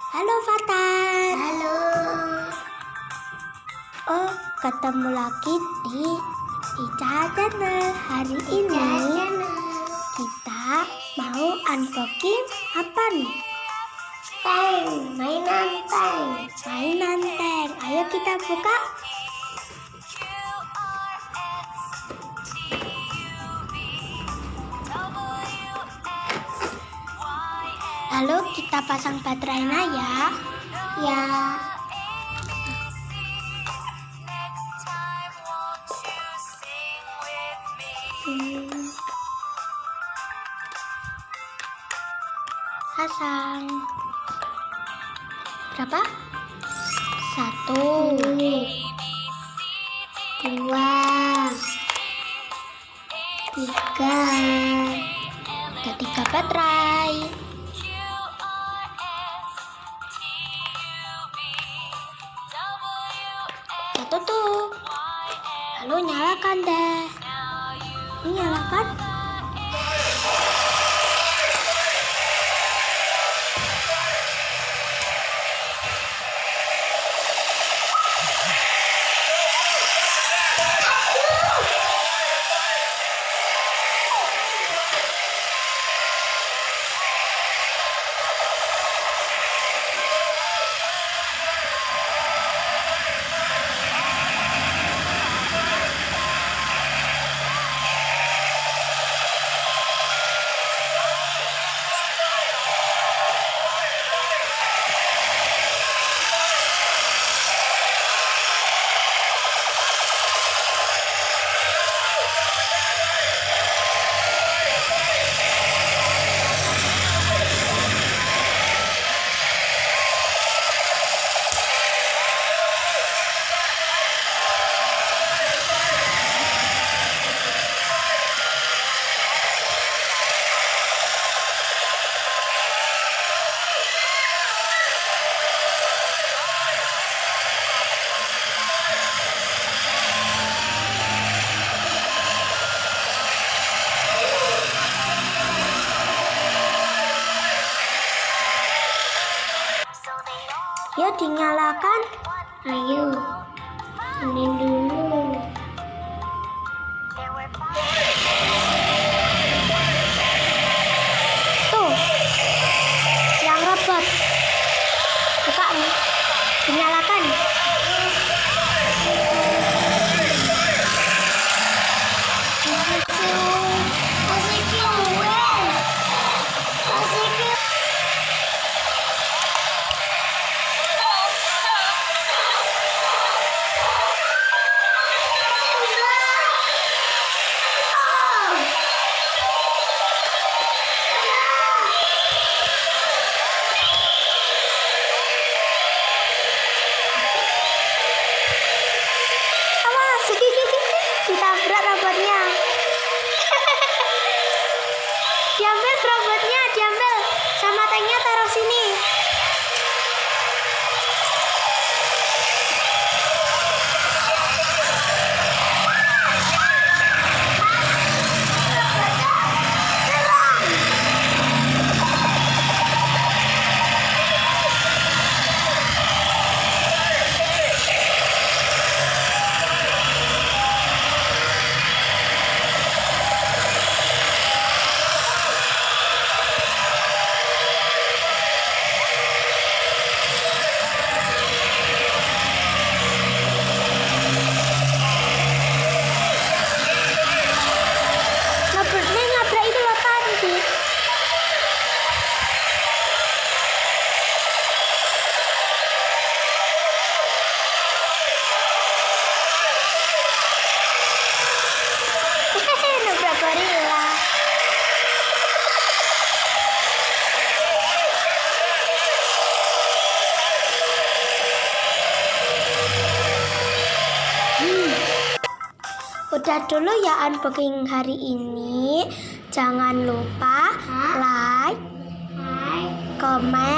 Halo Fatan. Halo. Oh, ketemu lagi di Ica Channel. Hari ini kita mau unboxing apa nih? Mainan tank. Mainan tank. Ayo kita buka. Lalu kita pasang baterainya ya. Ya. Pasang. Berapa? 1, 2, 3. ada 3 baterai. Kita tutup. Lalu nyalakan deh. Ini nyalakan. Yuk dinyalakan. Ayo. Ini dulu. Tuh, yang robot. Buka nih. Dinyalakan. Awas, ditabrak robotnya. Diambil robotnya, diambil. Sama tanknya taruh sini. Robotnya nabrak itu loh tadi. Nabrak gorila. Udah dulu ya unboxing hari ini. Jangan lupa like, comment,